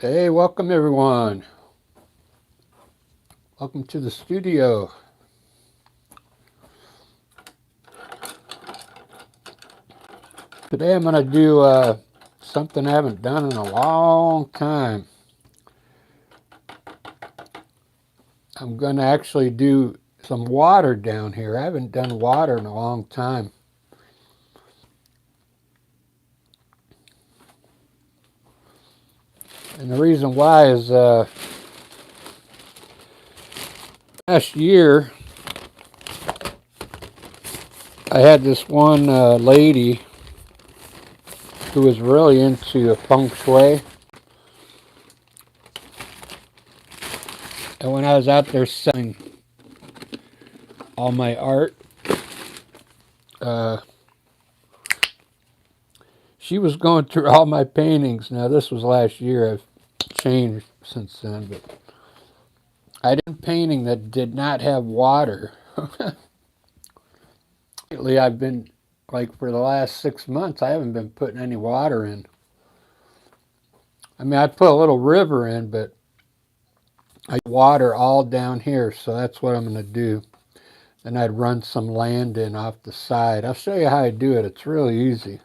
Hey, welcome everyone. Welcome to the studio. Today I'm going to do something I haven't done in a long time. I'm going to actually do some water down here. I haven't done water in a long time. And the reason why is last year I had this one lady who was really into feng shui. And when I was out there selling all my art, she was going through all my paintings. Now, this was last year. I've changed since then, but I did a painting that did not have water. Lately, I've been, like, for the last 6 months, I haven't been putting any water in. I mean, I put a little river in, but I water all down here, so that's what I'm going to do. Then I'd run some land in off the side. I'll show you how I do it. It's really easy.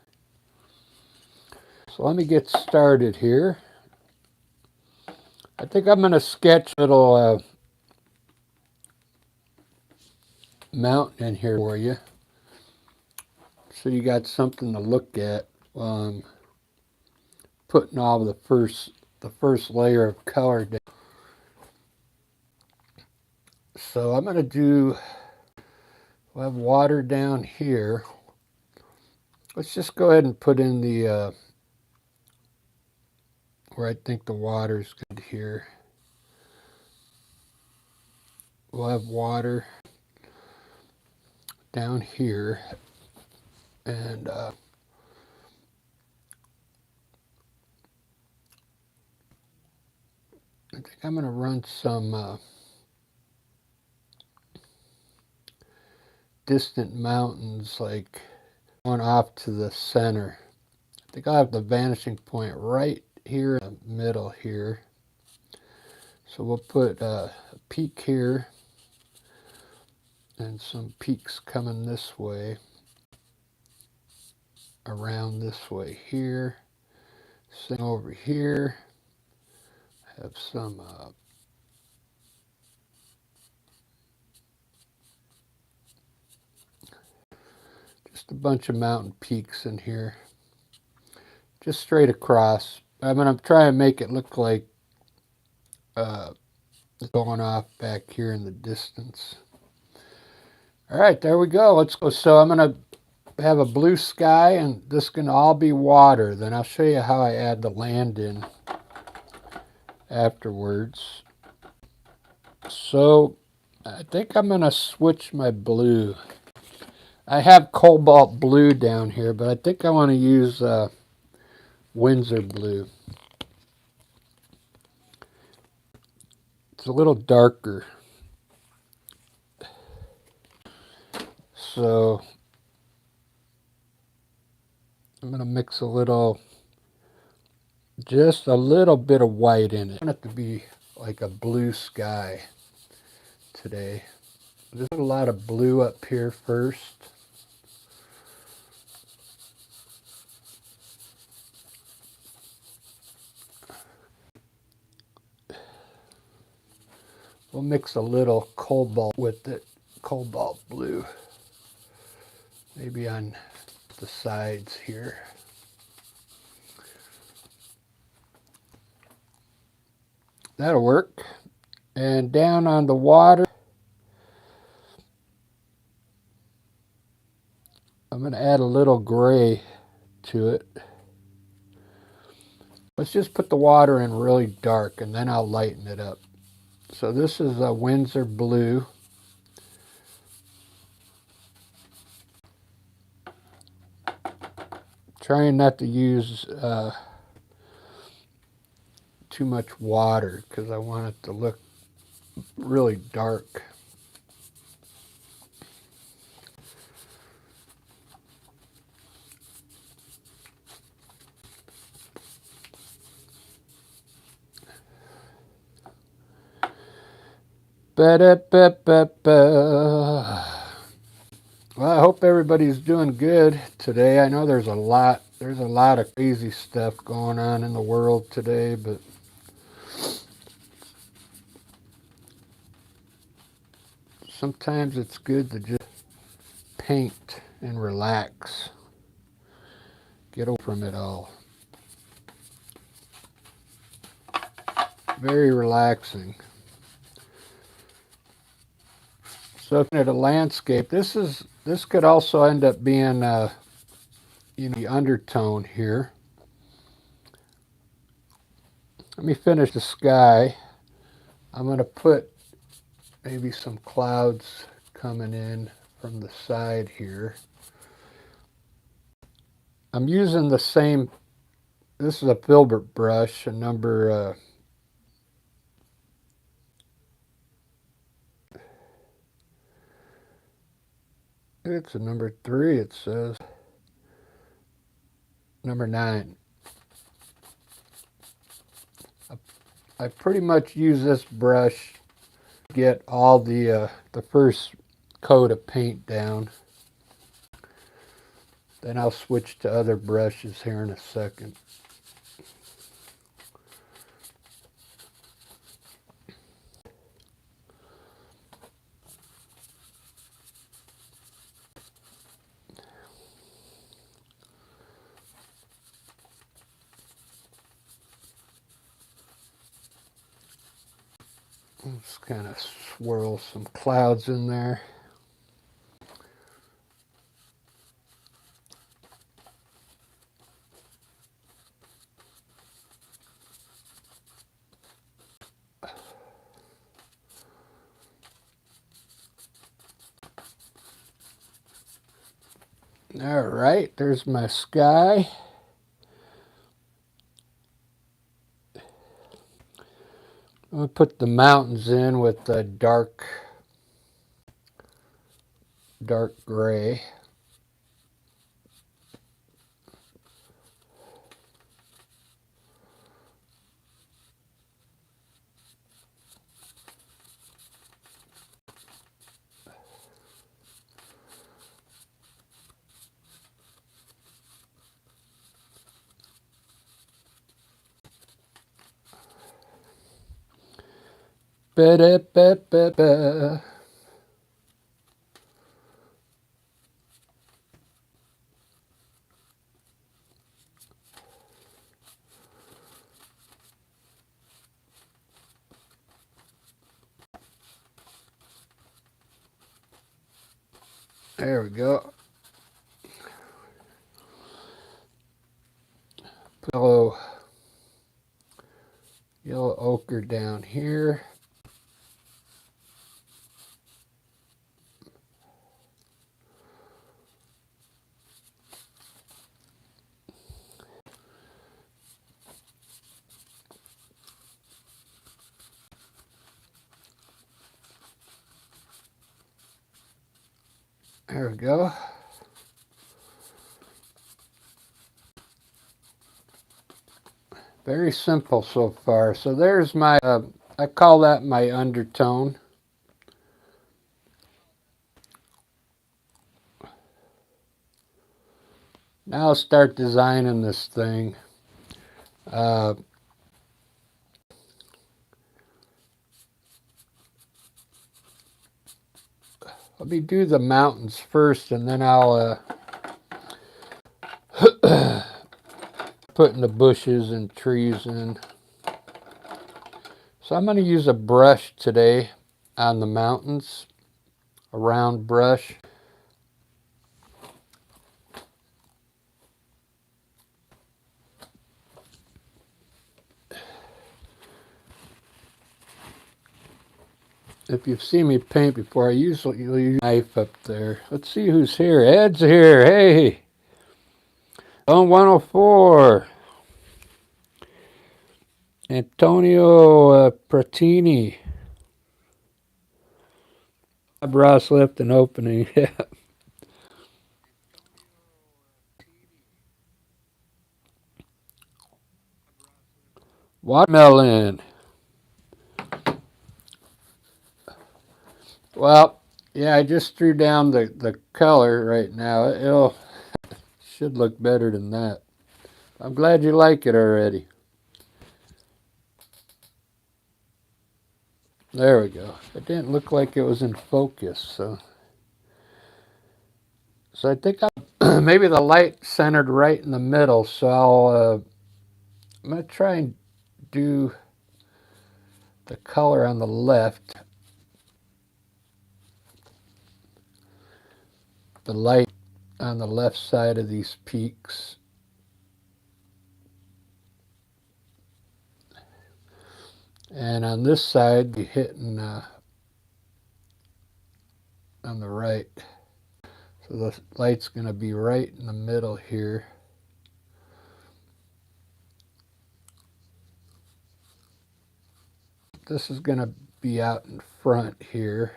So let me get started here. I think I'm going to sketch a little mountain in here for you, so you got something to look at while I'm putting all the first layer of color down. So I'm going to we'll have water down here. Let's just go ahead and put in the where I think the water's good here. We'll have water down here, and I think I'm going to run some distant mountains, like one off to the center. I think I'll have the vanishing point right here in the middle here. So we'll put a peak here and some peaks coming this way, around this way here. Same over here. Have some just a bunch of mountain peaks in here, just straight across. I'm going to try and make it look like going off back here in the distance. All right, there we go. Let's go. So I'm going to have a blue sky, and this can all be water. Then I'll show you how I add the land in afterwards. So I think I'm going to switch my blue. I have cobalt blue down here, but I think I want to use Windsor blue. It's a little darker. So I'm going to mix just a little bit of white in it. I want it to be like a blue sky today. There's a lot of blue up here first. We'll mix a little cobalt with it, cobalt blue, maybe on the sides here. That'll work. And down on the water, I'm going to add a little gray to it. Let's just put the water in really dark, and then I'll lighten it up. So this is a Windsor blue. Trying not to use too much water because I want it to look really dark. Ba-da-ba-ba-ba. Well, I hope everybody's doing good today. I know there's a lot of crazy stuff going on in the world today, but sometimes it's good to just paint and relax. Get away from it all. Very relaxing. So looking at a landscape, this could also end up being the undertone here. Let me finish the sky. I'm going to put maybe some clouds coming in from the side here. I'm using the same, this is a filbert brush, a number it's a number 3, it says. Number 9. I pretty much use this brush to get all the first coat of paint down. Then I'll switch to other brushes here in a second. Just kind of swirl some clouds in there. All right, there's my sky. I'm going to put the mountains in with the dark gray. Ba-da-ba-ba-ba. There we go. Put a little yellow ochre down here. There we go. Very simple so far. So there's my, I call that my undertone. Now I'll start designing this thing. Let me do the mountains first, and then I'll putting the bushes and trees in. So I'm going to use a brush today on the mountains, a round brush. If you've seen me paint before, I usually use a knife up there. Let's see who's here. Ed's here. Hey. On 104. Antonio Pratini. Bob Ross left an opening. Yeah. Watermelon. Well, yeah, I just threw down the color right now. It'll should look better than that. I'm glad you like it already. There we go. It didn't look like it was in focus, so I think maybe the light centered right in the middle. So I'm gonna try and do the color on the left, the light on the left side of these peaks. And on this side, be hitting on the right. So the light's going to be right in the middle here. This is going to be out in front here.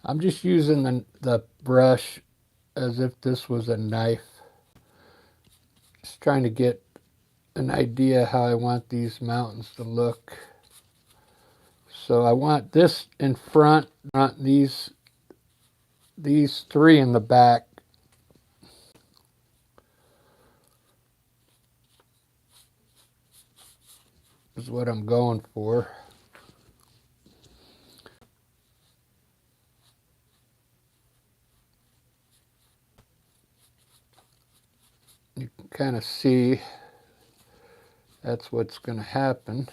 I'm just using the brush as if this was a knife. Just trying to get an idea how I want these mountains to look. So I want this in front, not these three in the back. Is what I'm going for. You can kind of see that's what's going to happen.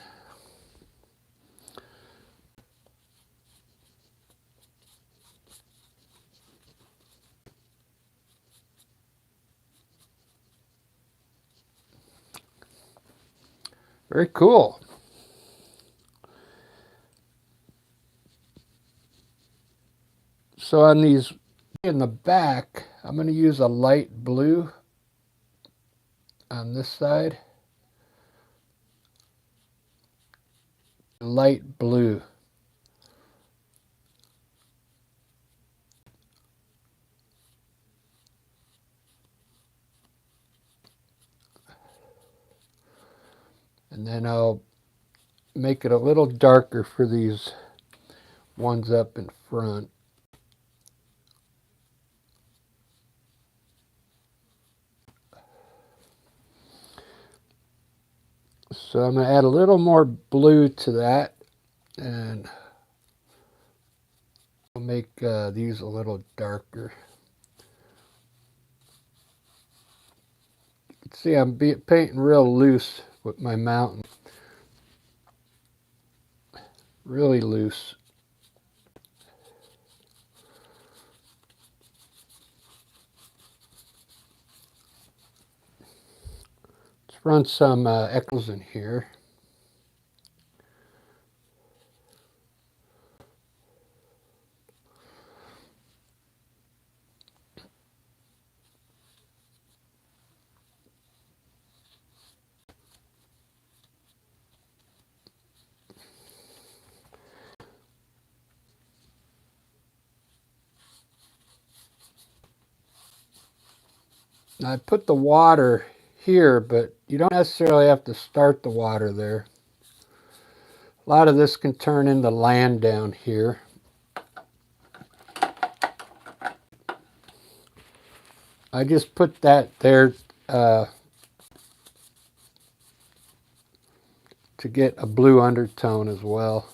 Very cool. So on these in the back, I'm going to use a light blue on this side. Light blue. And then I'll make it a little darker for these ones up in front. So I'm going to add a little more blue to that, and I'll make these a little darker. You can see I'm painting real loose with my mountain. Really loose. Let's run some echoes in here. Now I put the water here, but you don't necessarily have to start the water there. A lot of this can turn into land down here. I just put that there to get a blue undertone as well.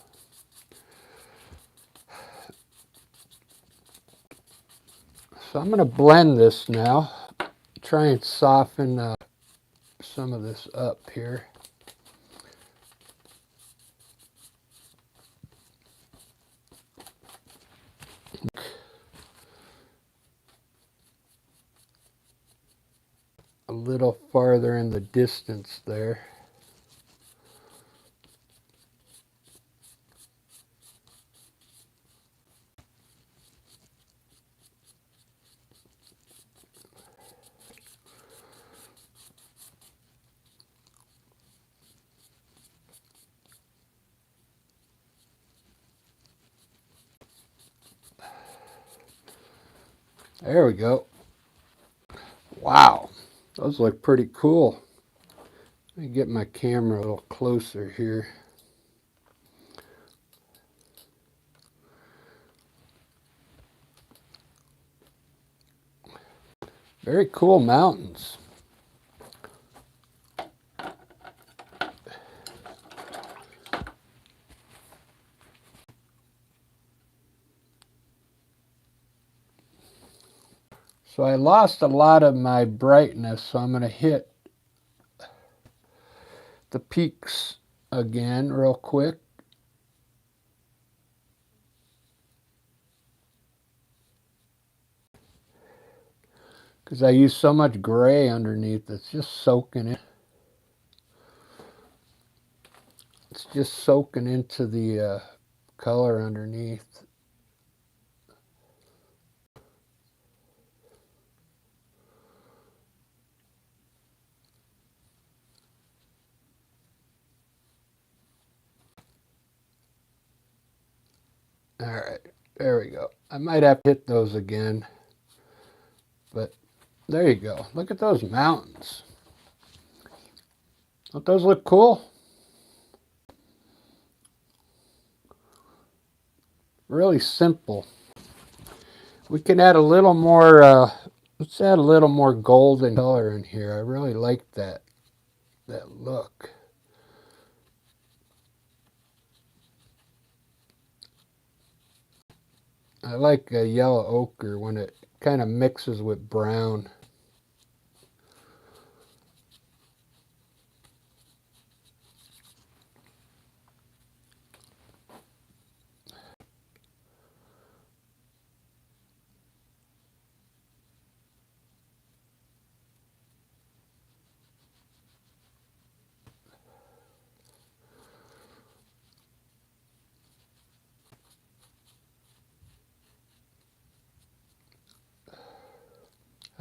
So I'm going to blend this now. Try and soften some of this up here. A little farther in the distance there. There we go. Wow, those look pretty cool. Let me get my camera a little closer here. Very cool mountains. So I lost a lot of my brightness, so I'm going to hit the peaks again real quick. Because I use so much gray underneath, it's just soaking in. It's just soaking into the color underneath. All right, there we go. I might have to hit those again, but there you go. Look at those mountains. Don't those look cool? Really simple. We can add a little more, let's add a little more golden color in here. I really like that look. I like a yellow ochre when it kind of mixes with brown.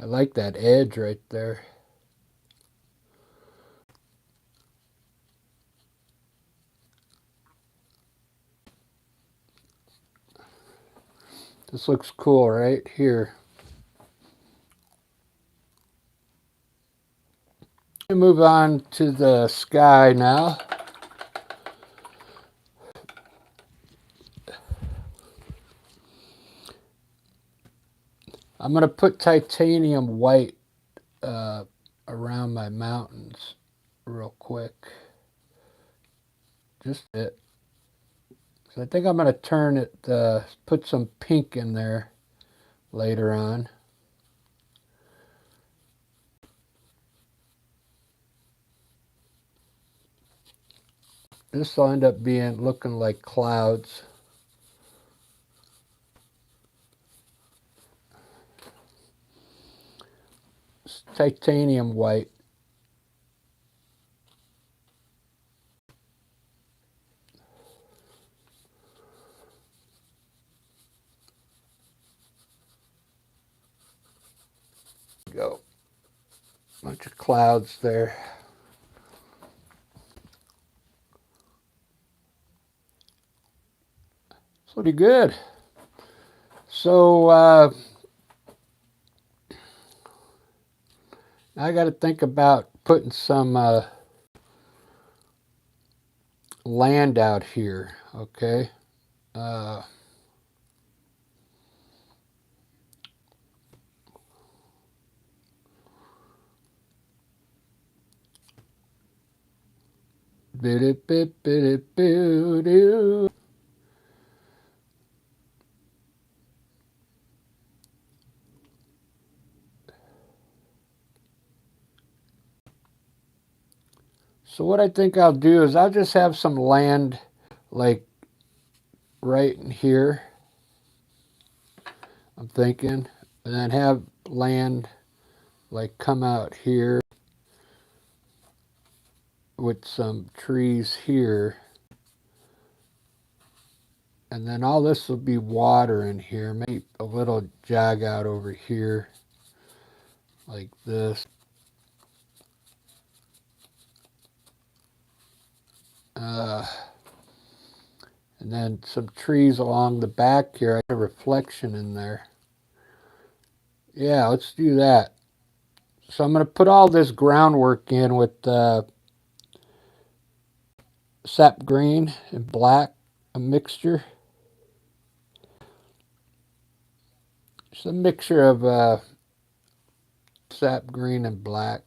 I like that edge right there. This looks cool right here. We move on to the sky now. I'm going to put titanium white around my mountains real quick. Just it. So I think I'm going to turn it, put some pink in there later on. This will end up looking like clouds. It's titanium white. Go. Bunch of clouds there. It's pretty good. So I got to think about putting some land out here, okay? So what I think I'll do is I'll just have some land like right in here, I'm thinking, and then have land like come out here with some trees here. And then all this will be water in here. Maybe a little jog out over here like this. And then some trees along the back here. I got a reflection in there. Yeah, let's do that. So I'm going to put all this groundwork in with sap green and black, a mixture. It's a mixture of sap green and black.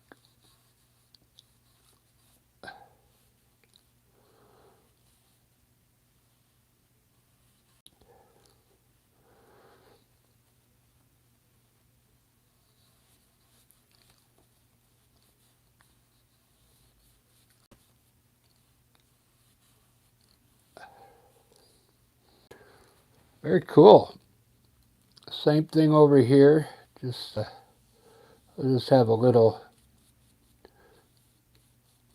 Very cool. Same thing over here. I'll just have a little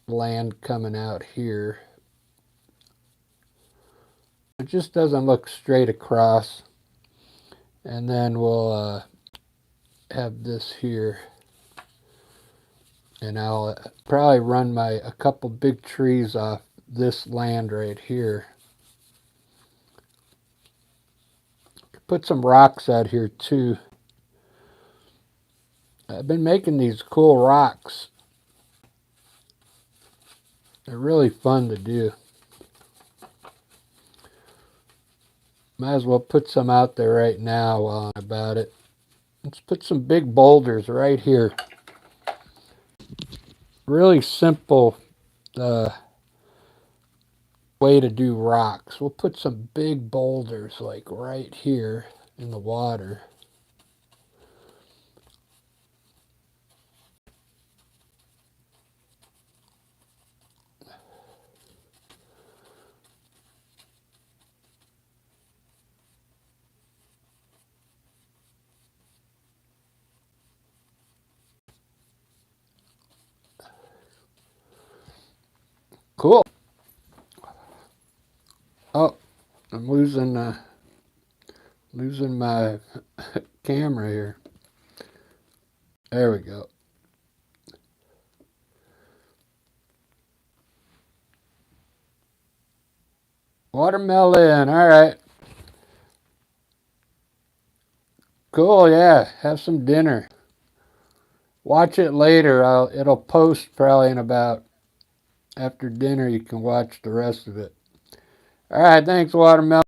land coming out here. It just doesn't look straight across. And then we'll have this here. And I'll probably run a couple big trees off this land right here. Put some rocks out here too. I've been making these cool rocks. They're really fun to do. Might as well put some out there right now while I'm about it. Let's put some big boulders right here. Really simple way to do rocks. We'll put some big boulders like right here in the water. Cool. Oh, I'm losing my camera here. There we go. Watermelon. All right. Cool. Yeah. Have some dinner. Watch it later. It'll post probably in about after dinner. You can watch the rest of it. All right. Thanks, Watermelon.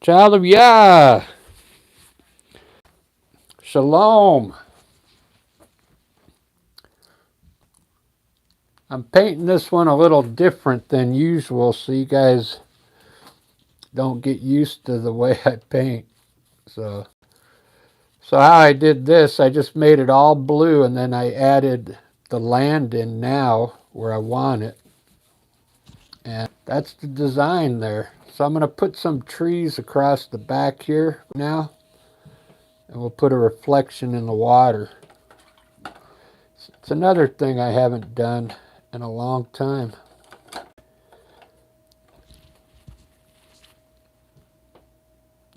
Child of Yah. Shalom. I'm painting this one a little different than usual so you guys don't get used to the way I paint. So how I did this, I just made it all blue and then I added the land in now where I want it. And that's the design there. So I'm going to put some trees across the back here now. And we'll put a reflection in the water. It's another thing I haven't done in a long time.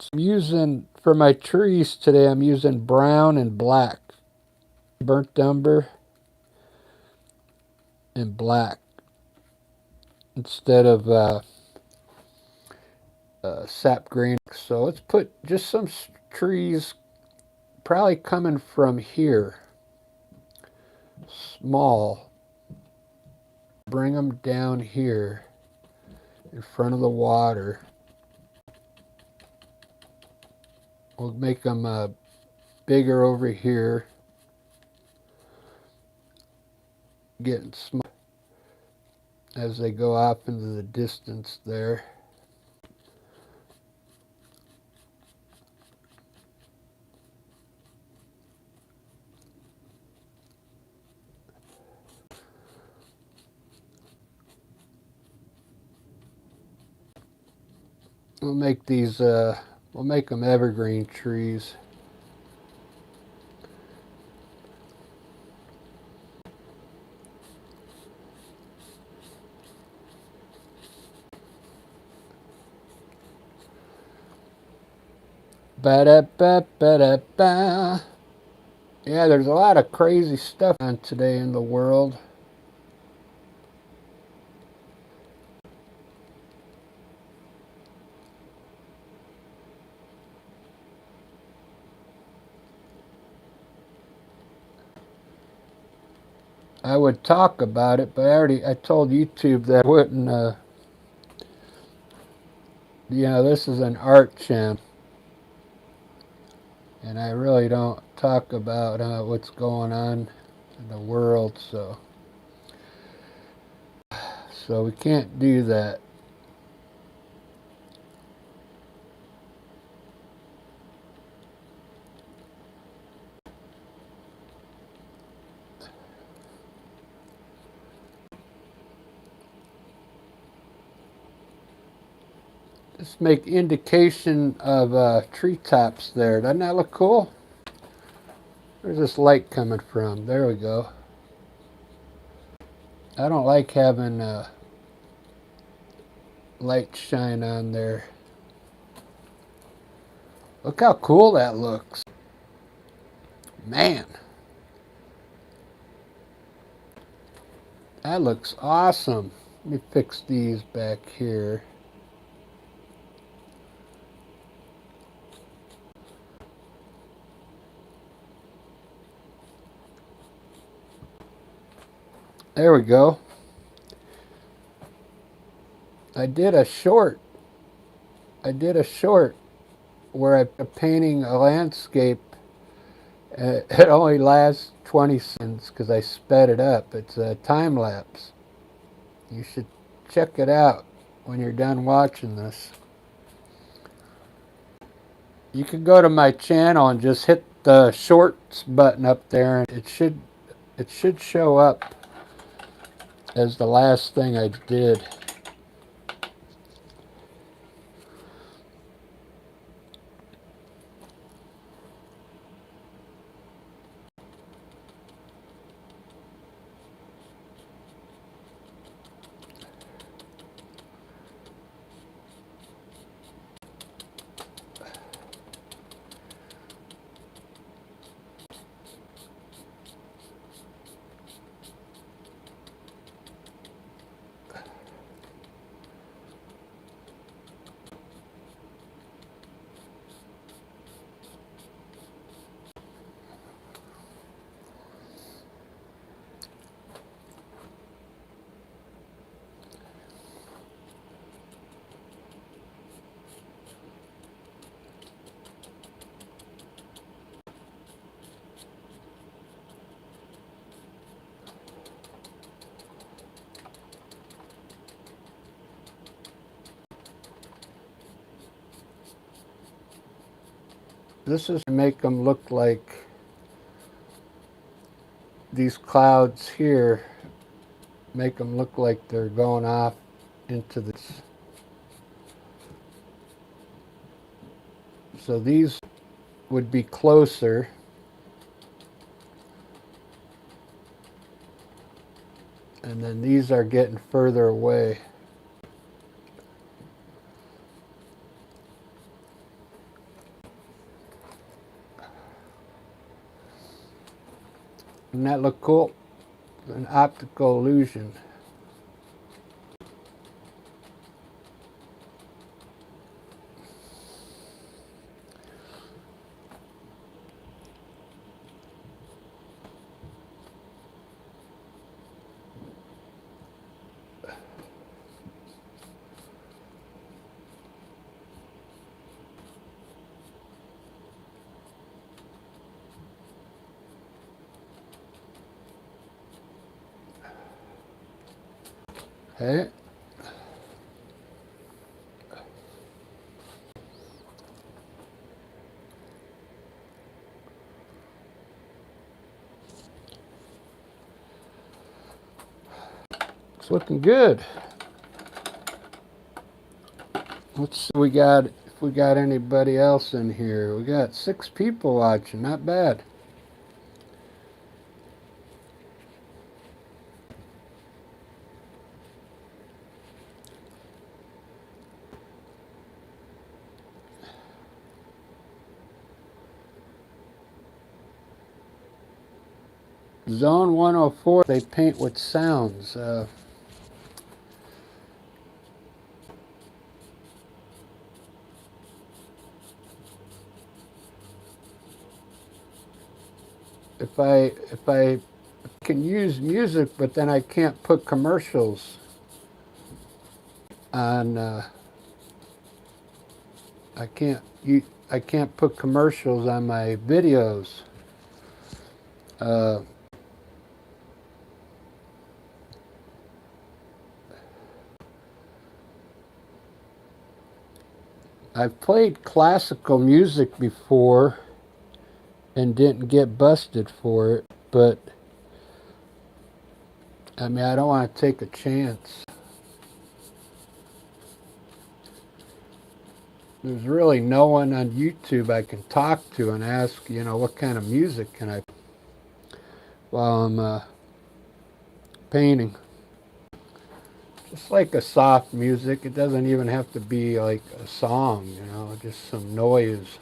So I'm using, for my trees today, I'm using brown and black. Burnt umber and black. Instead of sap green. So let's put just some trees probably coming from here. Small. Bring them down here in front of the water. We'll make them bigger over here. Getting small as they go off into the distance there. We'll make these, we'll make them evergreen trees. Ba-da-ba-ba-da-ba. Yeah, there's a lot of crazy stuff on today in the world. I would talk about it, but I told YouTube that I wouldn't, this is an art channel, and I really don't talk about what's going on in the world, so we can't do that. Just make indication of treetops there. Doesn't that look cool? Where's this light coming from? There we go. I don't like having light shine on there. Look how cool that looks. Man. That looks awesome. Let me fix these back here. There we go. I did a short where I'm painting a landscape. It only lasts 20 seconds because I sped it up. It's a time lapse. You should check it out when you're done watching this. You can go to my channel and just hit the shorts button up there, and it should show up as the last thing I did. This is to make them look like these clouds here, make them look like they're going off into this. So these would be closer. And then these are getting further away. Doesn't that look cool? An optical illusion. Hey. It's looking good. Let's see if we got anybody else in here. We got 6 people watching, not bad. Zone 104, they paint with sounds. If I can use music, but then I can't put commercials on. I can't. I can't put commercials on my videos. I've played classical music before and didn't get busted for it, but I mean, I don't want to take a chance. There's really no one on YouTube I can talk to and ask, you know, what kind of music can I while I'm painting. Just like a soft music. It doesn't even have to be like a song, you know, just some noise.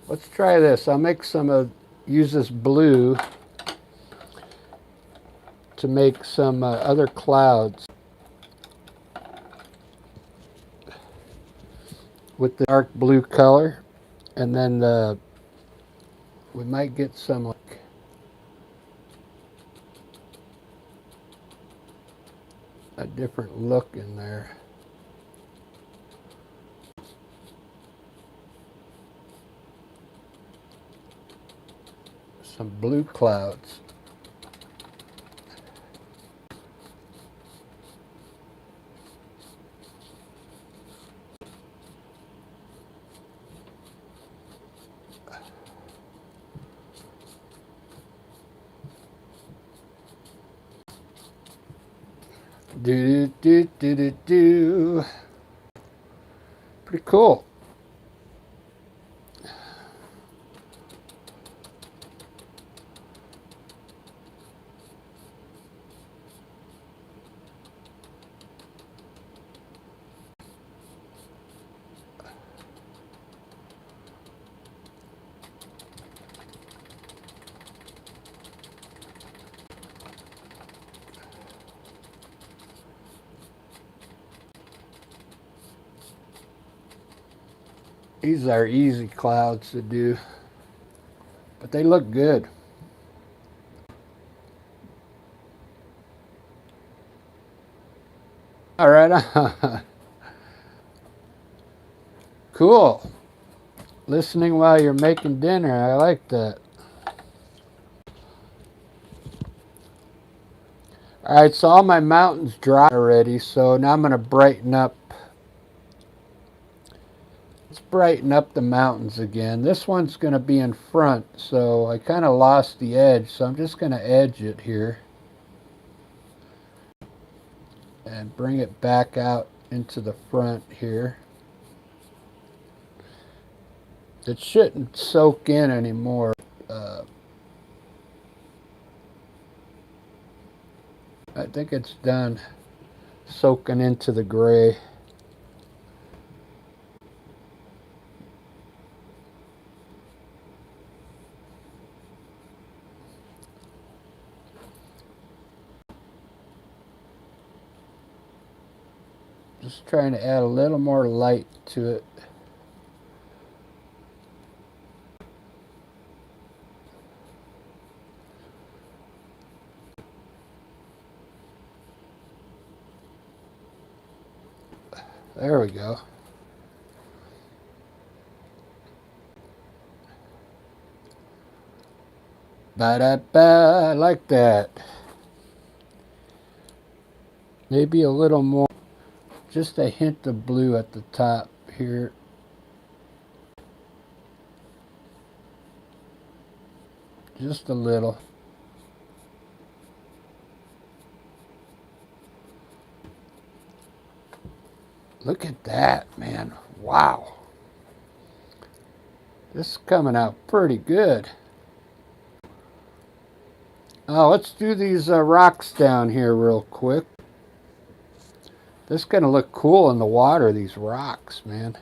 Let's try this. I'll make use this blue to make some other clouds with the dark blue color, and then we might get some like a different look in there. Some blue clouds. Do do do do do. Pretty cool. These are easy clouds to do, but they look good. All right. Cool. Listening while you're making dinner. I like that. All right, so all my mountains dry already, so now I'm going to brighten up. Let's brighten up the mountains again. This one's going to be in front, so I kind of lost the edge, so I'm just going to edge it here and bring it back out into the front here. It shouldn't soak in anymore. I think it's done soaking into the gray. Just trying to add a little more light to it. There we go. Ba-da-ba, I like that. Maybe a little more, just a hint of blue at the top here. Just a little. Look at that, man. Wow. This is coming out pretty good. Oh, let's do these rocks down here real quick. This is going to look cool in the water, these rocks, man.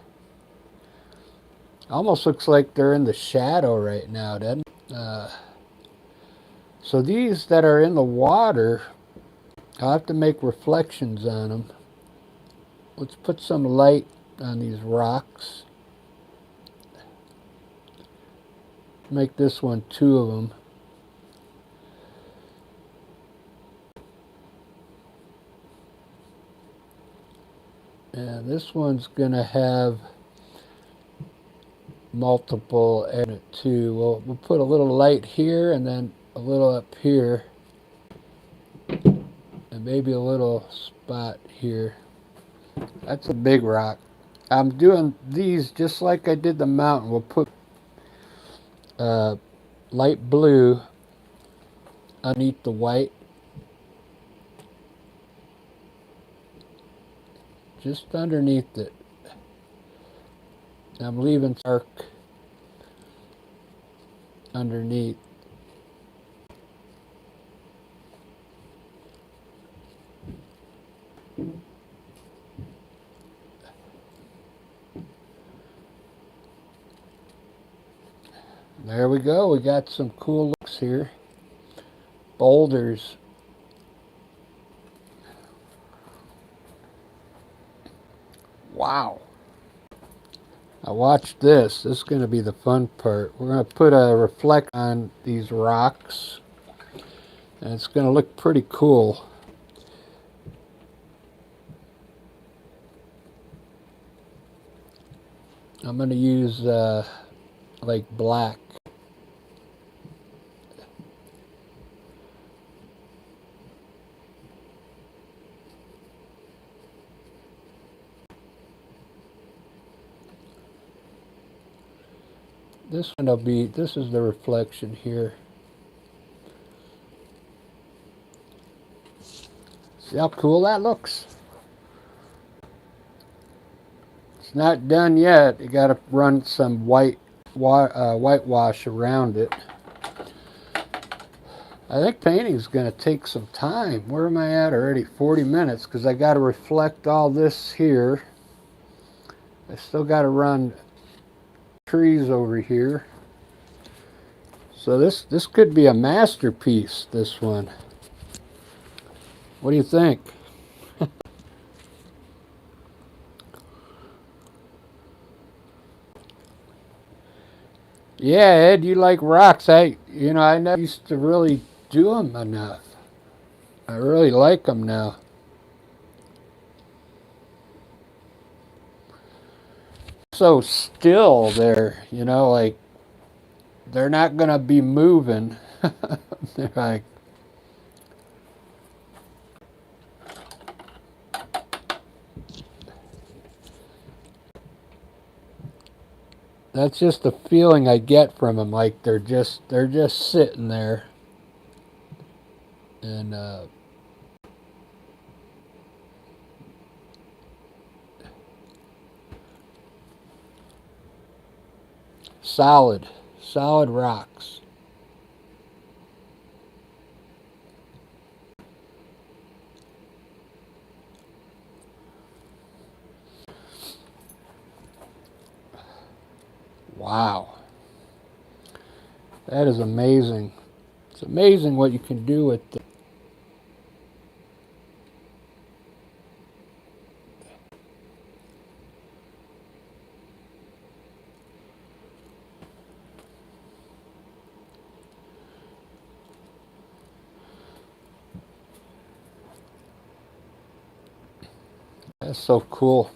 Almost looks like they're in the shadow right now, doesn't it? So these that are in the water, I'll have to make reflections on them. Let's put some light on these rocks. Make this one two of them. And this one's going to have multiple in it too. We'll put a little light here and then a little up here. And maybe a little spot here. That's a big rock. I'm doing these just like I did the mountain. We'll put light blue underneath the white. Just underneath it. I'm leaving dark underneath. There we go. We got some cool looks here. Boulders. Wow. Now watch this. This is going to be the fun part. We're going to put a reflect on these rocks. And it's going to look pretty cool. I'm going to use like black. This one will be, this is the reflection here. See how cool that looks? It's not done yet. You got to run some whitewash around it. I think painting's going to take some time. Where am I at already? 40 minutes, because I got to reflect all this here. I still got to run trees over here. So this could be a masterpiece, this one. What do you think? Yeah, Ed, you like rocks. I never used to really do them enough. I really like them now. So still there, like they're not going to be moving. They're like, that's just the feeling I get from them. Like they're just sitting there, and solid rocks. Wow, that is amazing. It's amazing what you can do with the That's so cool.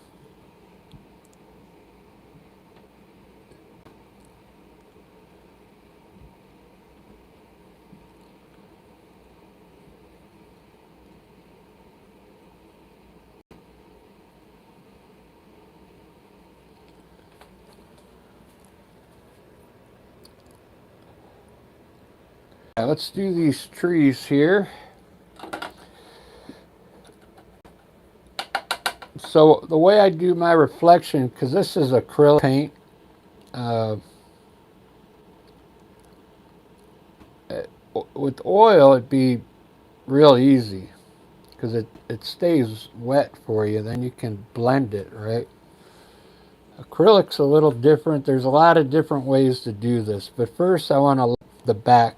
Right, let's do these trees here. So the way I do my reflection, because this is acrylic paint, with oil it'd be real easy because it stays wet for you. Then you can blend it, right? Acrylic's a little different. There's a lot of different ways to do this, but first I want to the back.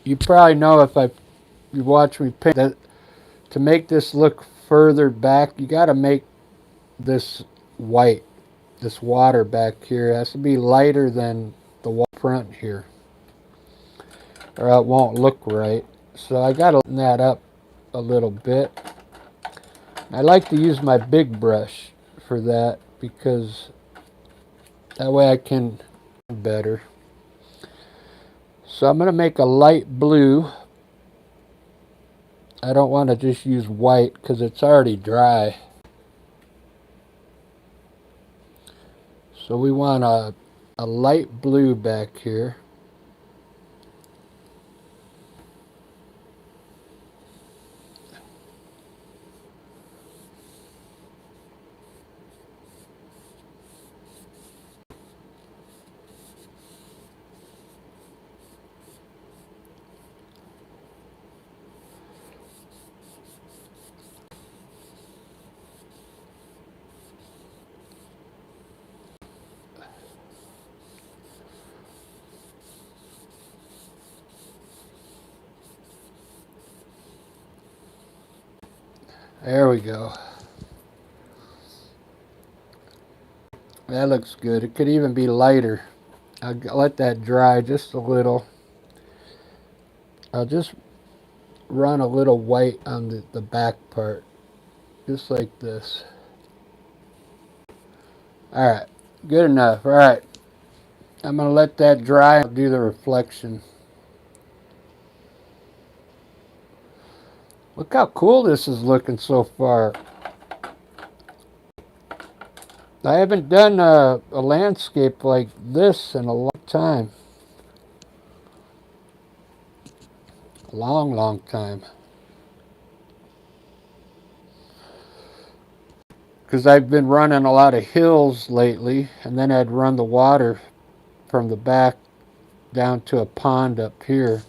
You probably know if you watch me paint that to make this look further back, you got to make this white. This water back here has to be lighter than the front here, or it won't look right. So I got to lighten that up a little bit. I like to use my big brush for that because that way I can better. So I'm going to make a light blue. I don't want to just use white because it's already dry. So we want a light blue back here. There we go. That looks good. It could even be lighter. I'll let that dry just a little. I'll just run a little white on the back part, just like this. Alright, good enough. Alright, I'm going to let that dry and do the reflection. Look how cool this is looking so far. I haven't done a landscape like this in a long time. A long, long time. Because I've been running a lot of hills lately, and then I'd run the water from the back down to a pond up here.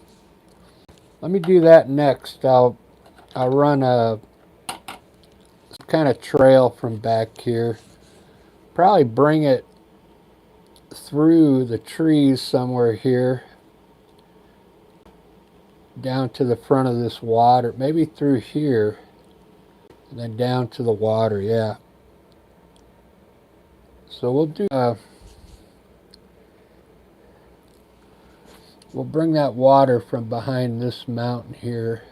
Let me do that next. I'll run a kind of trail from back here. Probably bring it through the trees somewhere here down to the front of this water, maybe through here and then down to the water. Yeah, so we'll do we'll bring that water from behind this mountain here.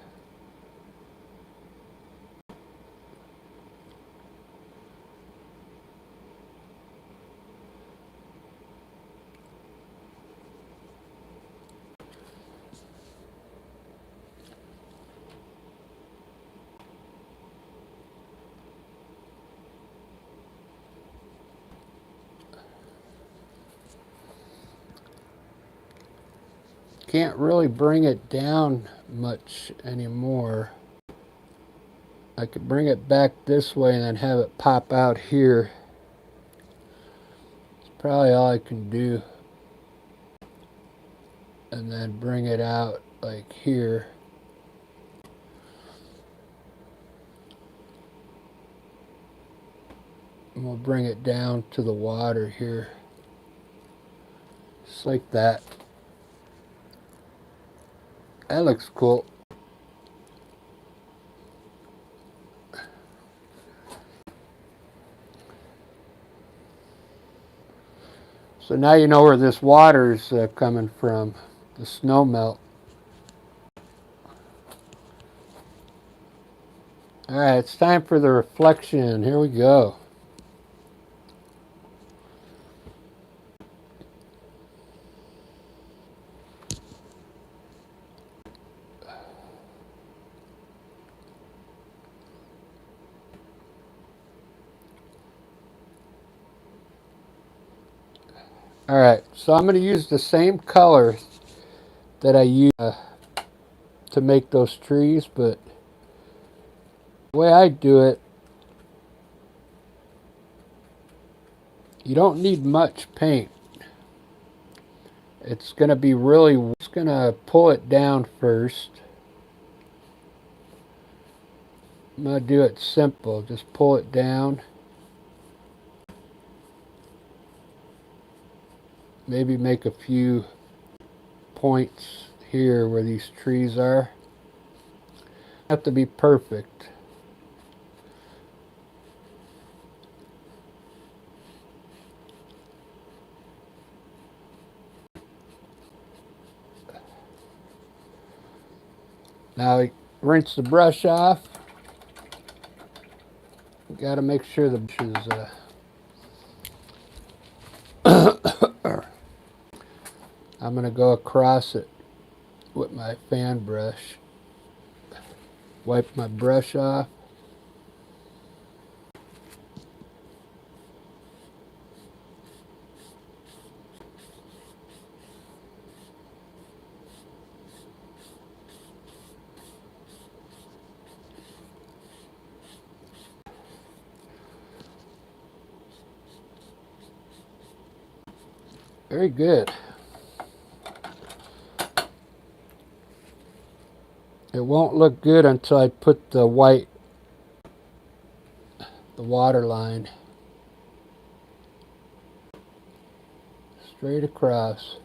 Can't really bring it down much anymore. I could bring it back this way and then have it pop out here. It's probably all I can do. And then bring it out like here. And we'll bring it down to the water here. Just like that. That looks cool. So now you know where this water's coming from, the snow melt. Alright, it's time for the reflection. Here we go. Alright, so I'm going to use the same color that I used to make those trees, but the way I do it, you don't need much paint. It's going to be really, just going to pull it down first. I'm going to do it simple, just pull it down. maybe make a few points here where these trees are. Have to be perfect. Now rinse the brush off. Got to make sure the brush is I'm going to go across it with my fan brush. Wipe my brush off. Very good. It won't look good until I put the white, the water line straight across.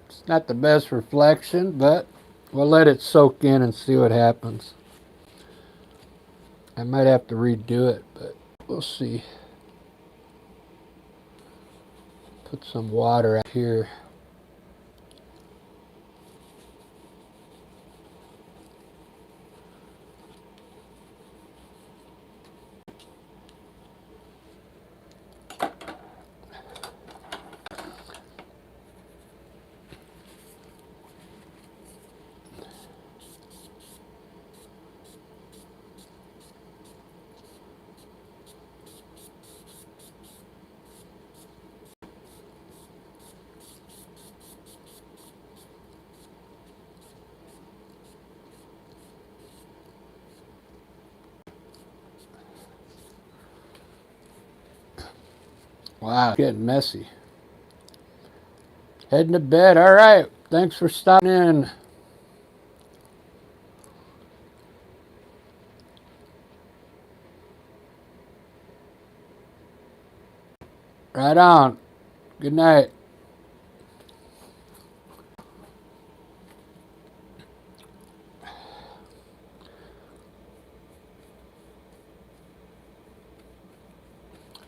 It's not the best reflection, but we'll let it soak in and see what happens. I might have to redo it, but we'll see. Put some water out here. Wow, getting messy. Heading to bed. All right. Thanks for stopping in. Right on. Good night.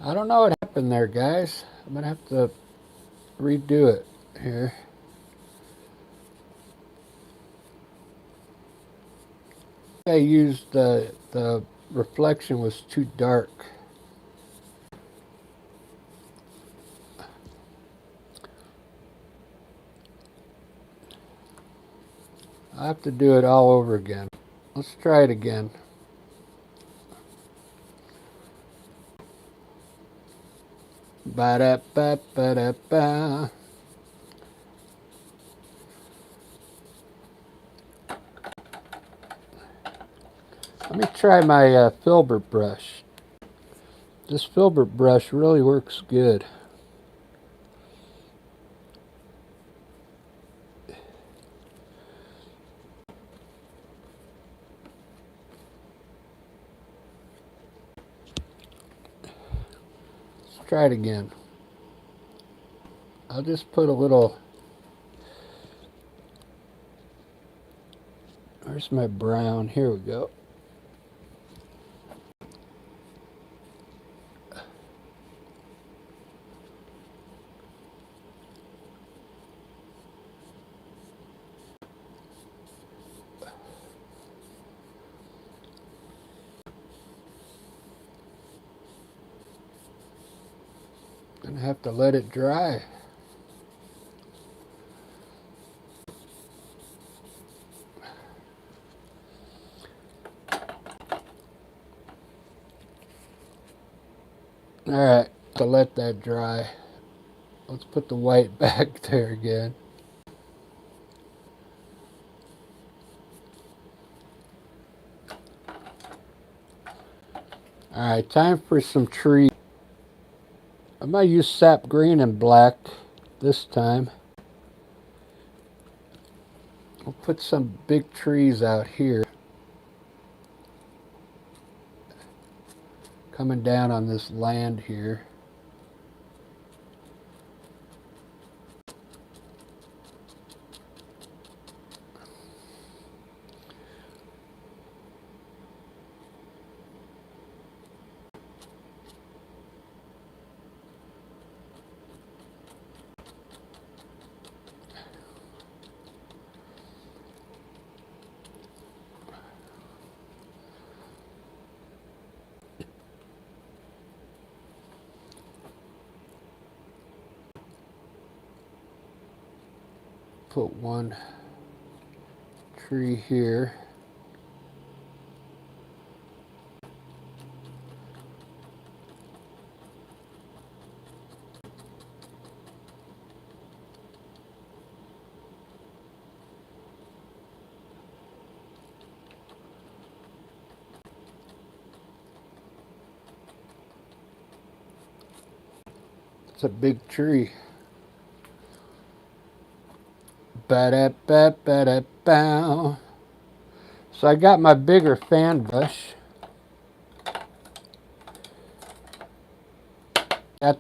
I don't know what happened there, guys. I'm going to have to redo it here. I used the reflection was too dark. I have to do it all over again. Let's try it again. Ba-da-ba-ba-da-ba. Let me try my filbert brush. This filbert brush really works good. Let's try it again. I'll just put a little. Where's my brown? Here we go. Gonna have to let it dry. Alright, to let that dry. Let's put the white back there again. Alright, time for some trees. I'm going to use sap green and black this time. We'll put some big trees out here. Coming down on this land here. Put one tree here. It's a big tree. Ba-da-ba-ba-da-bow. So I got my bigger fan brush. Got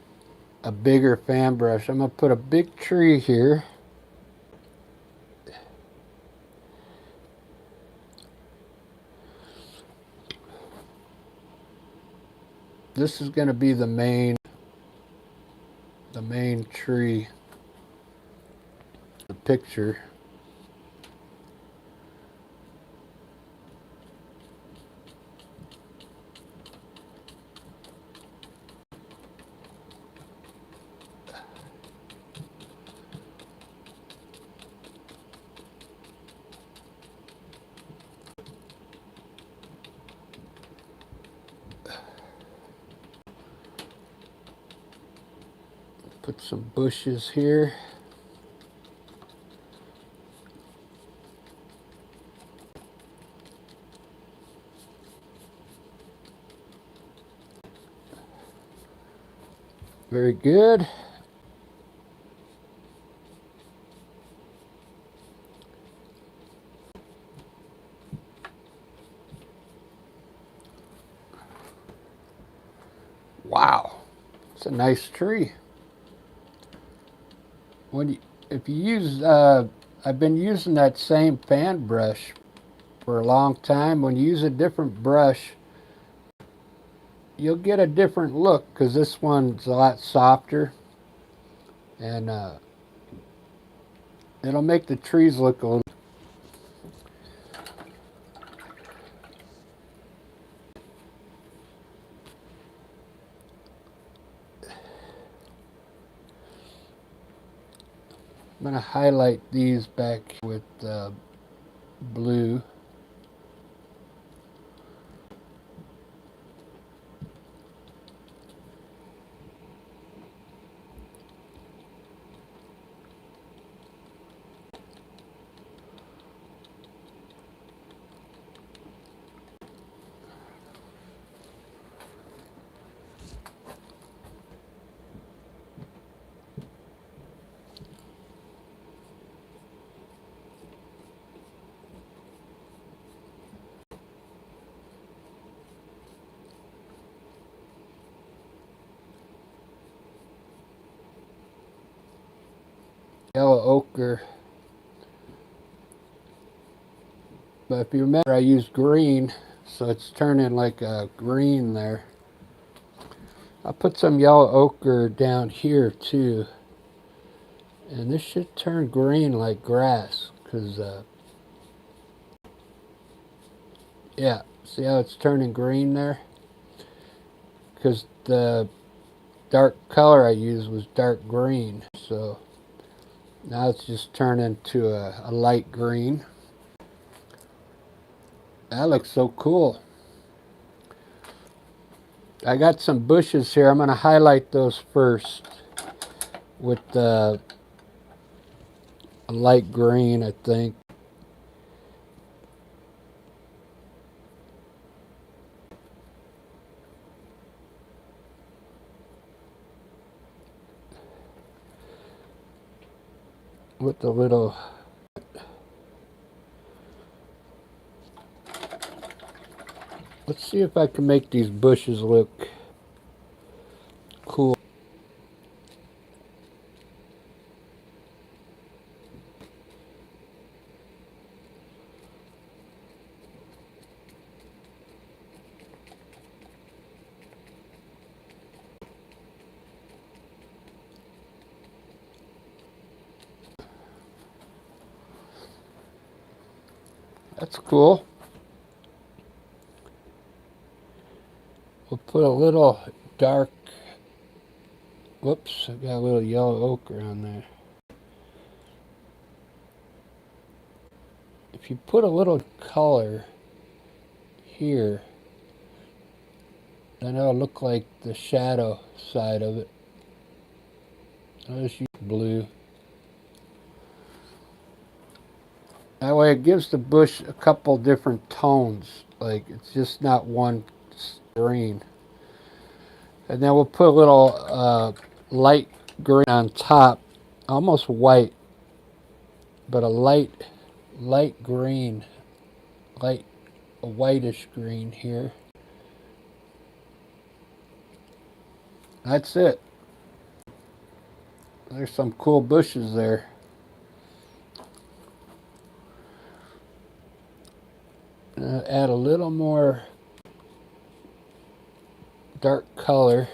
a bigger fan brush. I'm going to put a big tree here. This is going to be the main tree, the picture. Put some bushes here. Very good. Wow, it's a nice tree. If you use, I've been using that same fan brush for a long time. When you use a different brush, you'll get a different look because this one's a lot softer, and it'll make the trees look a little. I'm going to highlight these back with blue. Yellow ochre. But if you remember, I used green, so it's turning like a green there. I'll put some yellow ochre down here too. And this should turn green like grass, because, yeah, see how it's turning green there? Because the dark color I used was dark green, so now it's just turning to a light green. That looks so cool. I got some bushes here. I'm going to highlight those first with a light green, I think. with the little. Let's see if I can make these bushes look cool. That's cool. We'll put a little dark. Whoops, I got a little yellow ochre on there. If you put a little color here, then it'll look like the shadow side of it. I'll just use blue. That way it gives the bush a couple different tones. Like it's just not one green. And then we'll put a little light green on top, almost white, but a light green, a whitish green here. That's it. There's some cool bushes there. Add a little more dark color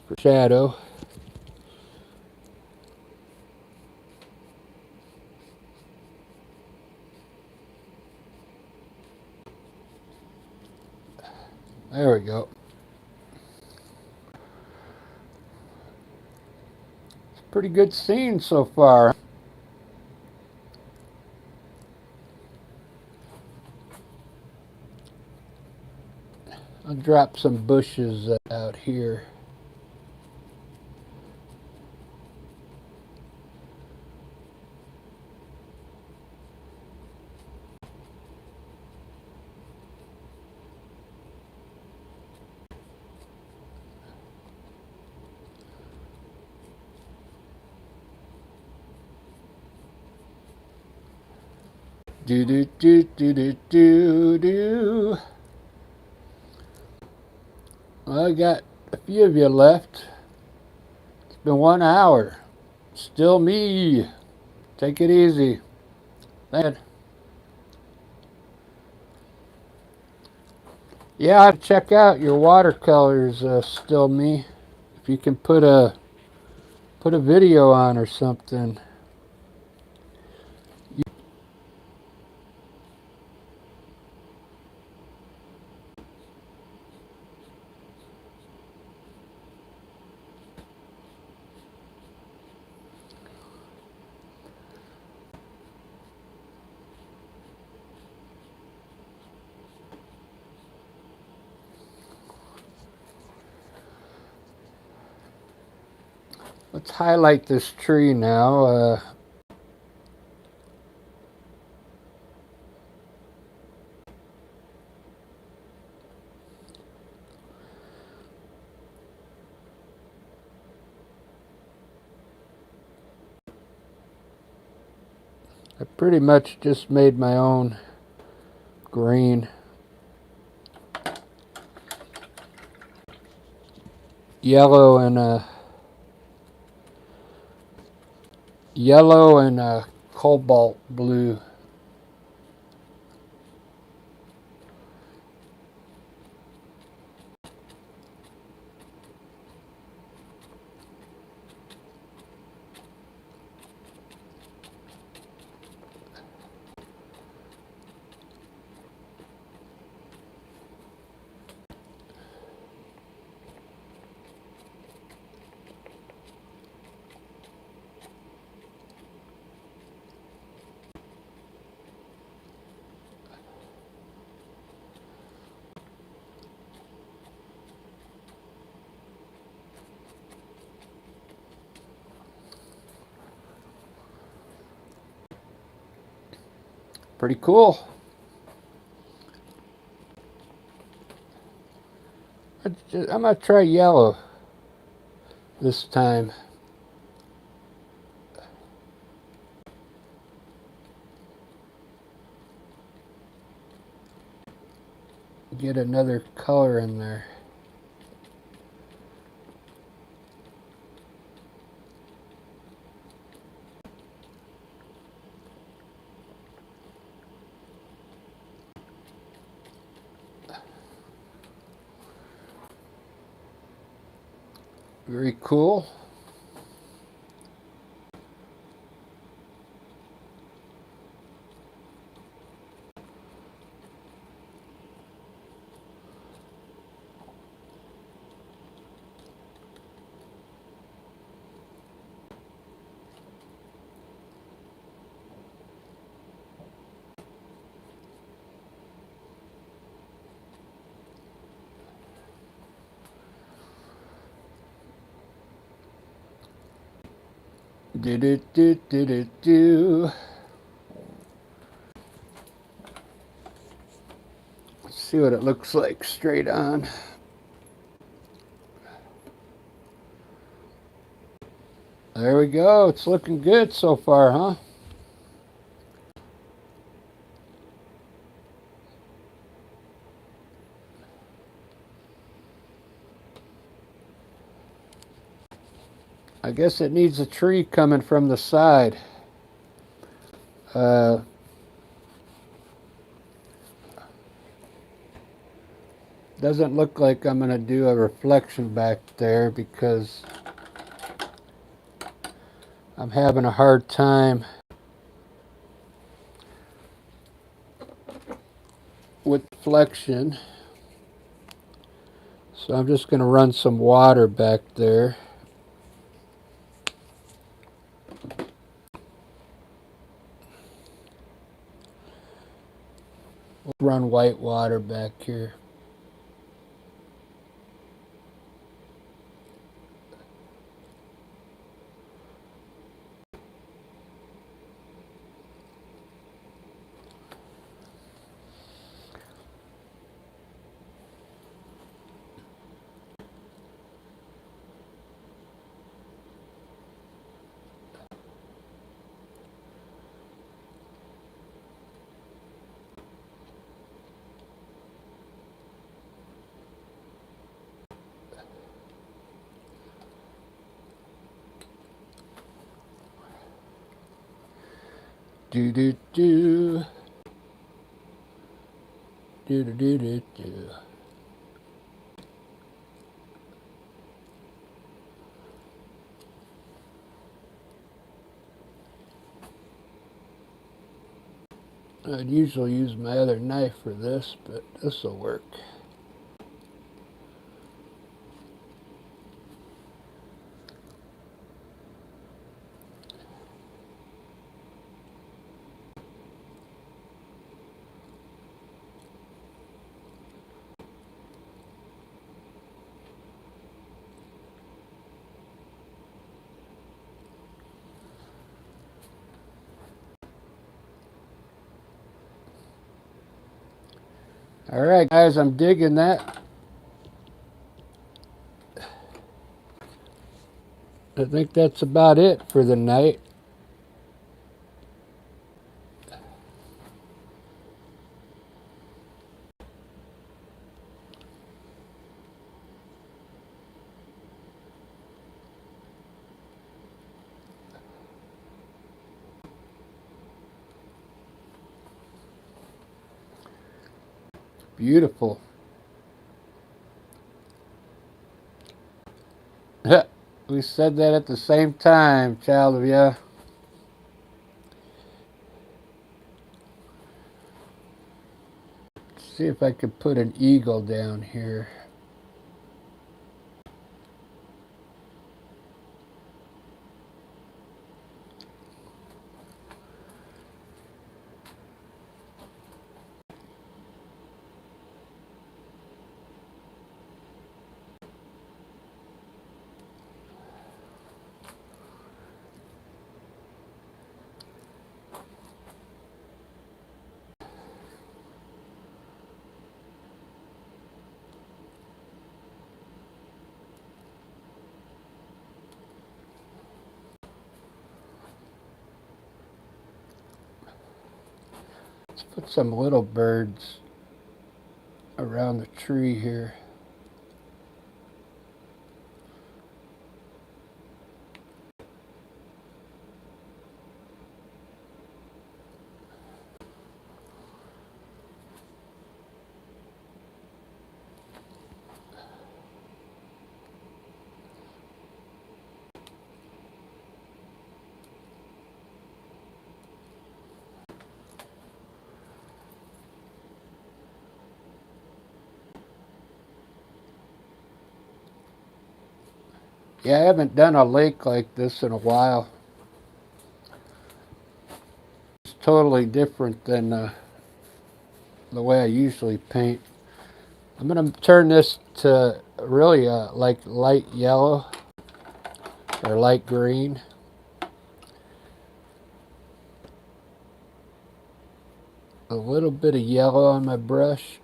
for shadow. There we go. It's a pretty good scene so far. I'll drop some bushes out here. Do do do do do do do. Well, I got a few of you left. It's been 1 hour. Still me. Take it easy. Thank you. Yeah, I'd check out your watercolors, Still me. If you can put a video on or something. Let's highlight this tree now. I pretty much just made my own green. Yellow and cobalt blue. Pretty cool. I'm gonna try yellow this time. get another color in there. Very cool. Do do do do do do. Let's see what it looks like straight on. There we go. It's looking good so far, huh? I guess it needs a tree coming from the side. Doesn't look like I'm going to do a reflection back there because I'm having a hard time with reflection. So I'm just going to run some water back there. We'll run white water back here. Do do do. Do do do do do. I'd usually use my other knife for this, but this will work. All right, guys, I'm digging that. I think that's about it for the night. Beautiful. We said that at the same time, child of ya. See if I could put an eagle down here. Let's put some little birds around the tree here. Yeah, I haven't done a lake like this in a while. It's totally different than the way I usually paint. I'm going to turn this to really like light yellow or light green. A little bit of yellow on my brush.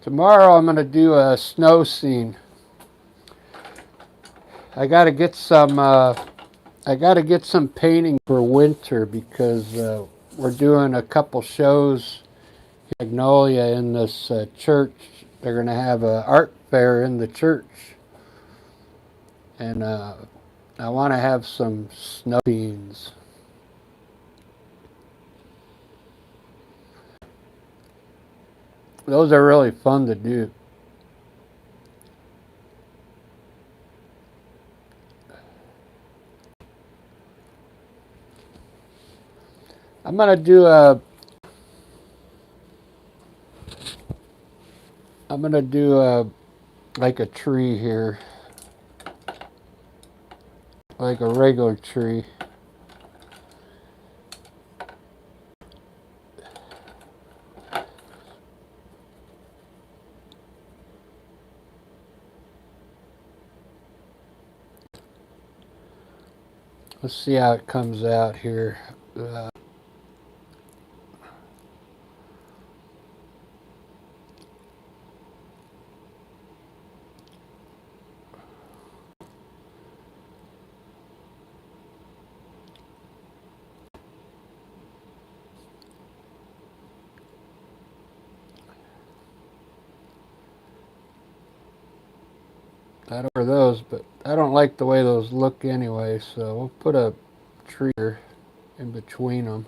Tomorrow I'm going to do a snow scene. I got to get some painting for winter because we're doing a couple shows in Magnolia in this church. They're going to have an art fair in the church. And I want to have some snow scenes. Those are really fun to do. I'm gonna do like a tree here, like a regular tree. Let's see how it comes out here. I don't know those, but I don't like the way those look anyway, so we'll put a tree in between them.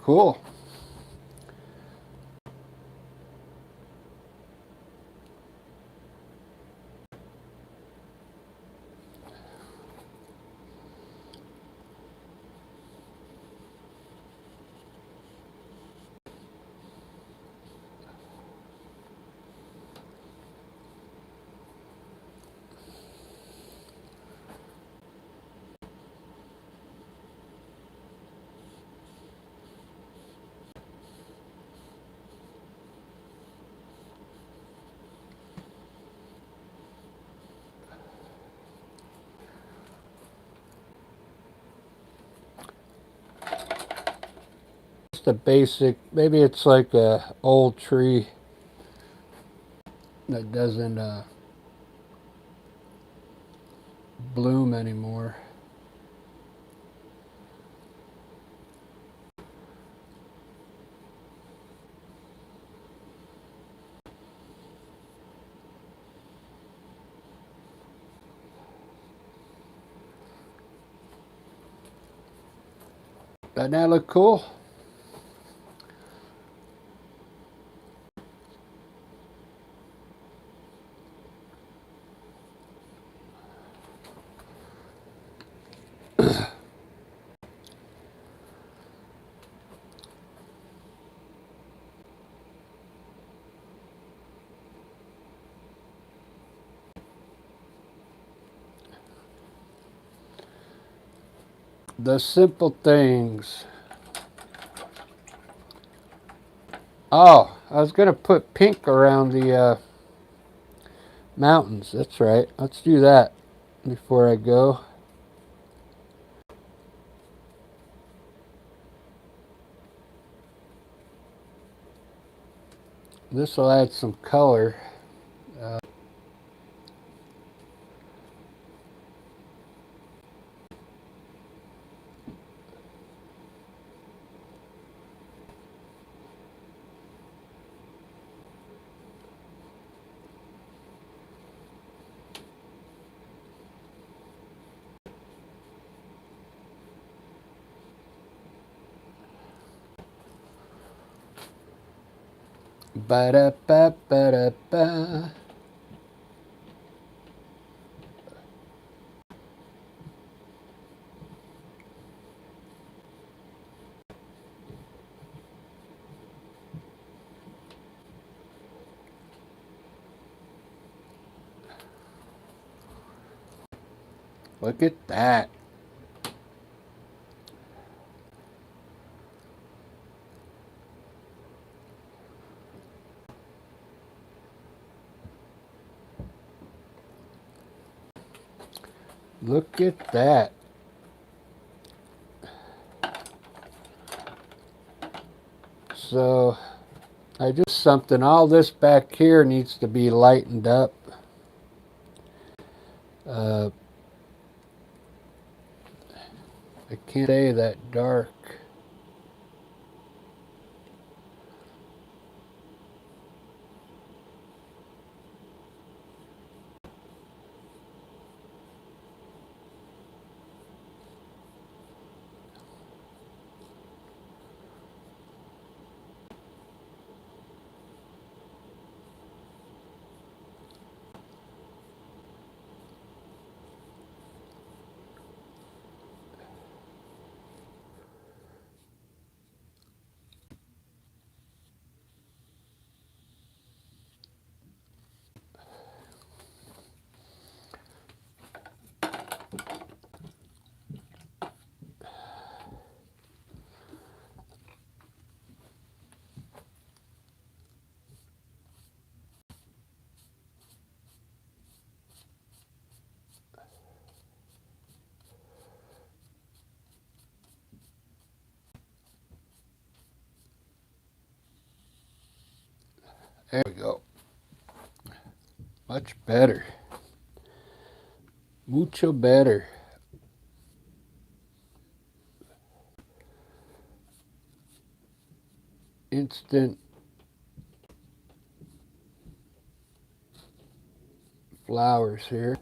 Cool. Just a basic, maybe it's like a old tree that doesn't bloom anymore. Doesn't that look cool? The simple things. Oh, I was going to put pink around the mountains. That's right. Let's do that before I go. This will add some color. Ba-da-ba-ba-da-ba. Look at that. Look at that. So I just something, all this back here needs to be lightened up. I can't stay that dark. There we go. Much better. Mucho better. Instant flowers here.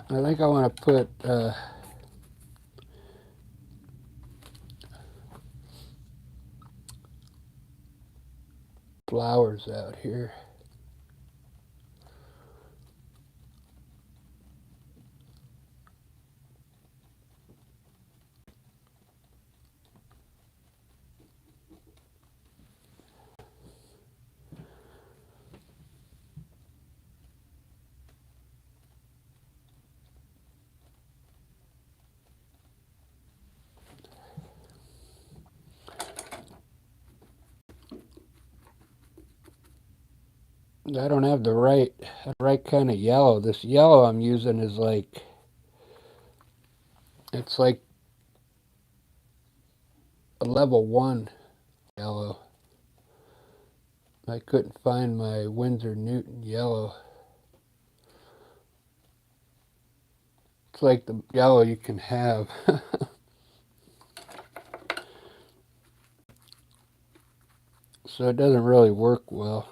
I think I want to put flowers out here. I don't have the right kind of yellow. This yellow I'm using is like, it's like a level 1 yellow. I couldn't find my Winsor Newton yellow. It's like the yellow you can have. So it doesn't really work well.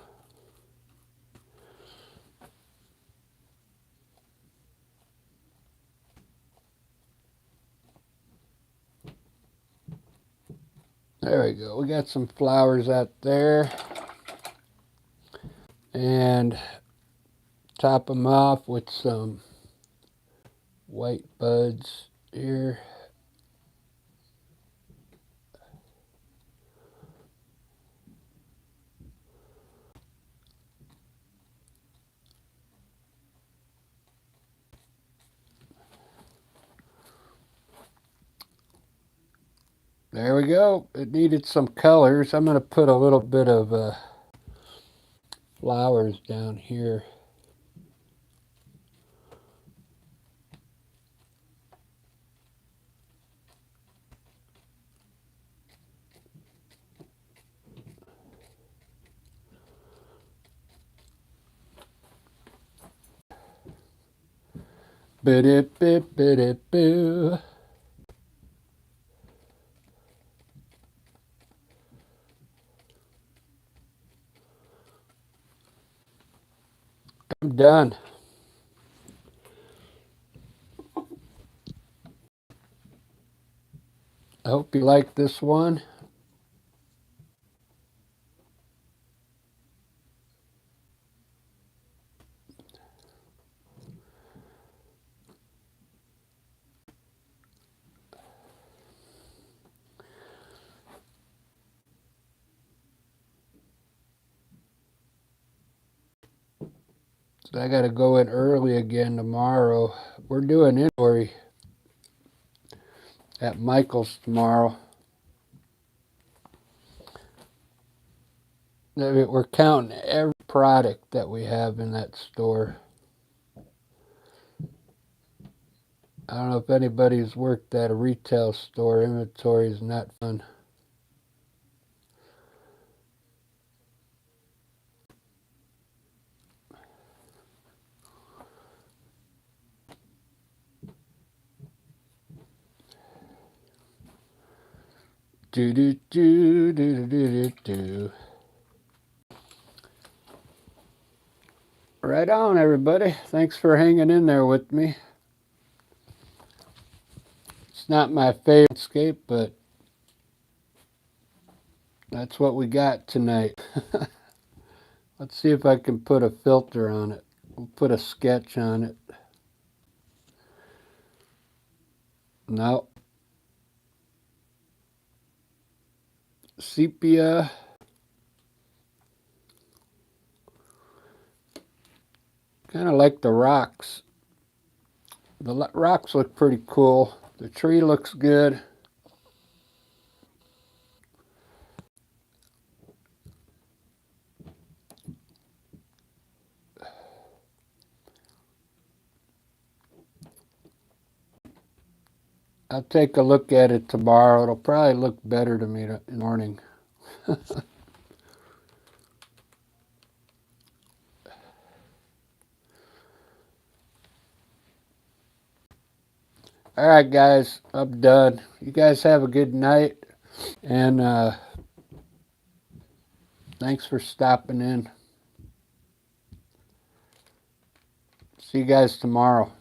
There we go. We got some flowers out there. and top them off with some white buds here. There we go. It needed some colors. I'm going to put a little bit of flowers down here. Boo. I'm done. I hope you like this one. So I got to go in early again tomorrow. We're doing inventory at Michael's tomorrow. We're counting every product that we have in that store. I don't know if anybody's worked at a retail store. Inventory is not fun. Do do do do do do do. Right on, everybody. Thanks for hanging in there with me. It's not my favorite landscape, but that's what we got tonight. Let's see if I can put a filter on it. We'll put a sketch on it. No. Sepia. Kind of like the rocks. The rocks look pretty cool. The tree looks good. I'll take a look at it tomorrow. It'll probably look better to me in the morning. All right, guys, I'm done. You guys have a good night, and thanks for stopping in. See you guys tomorrow.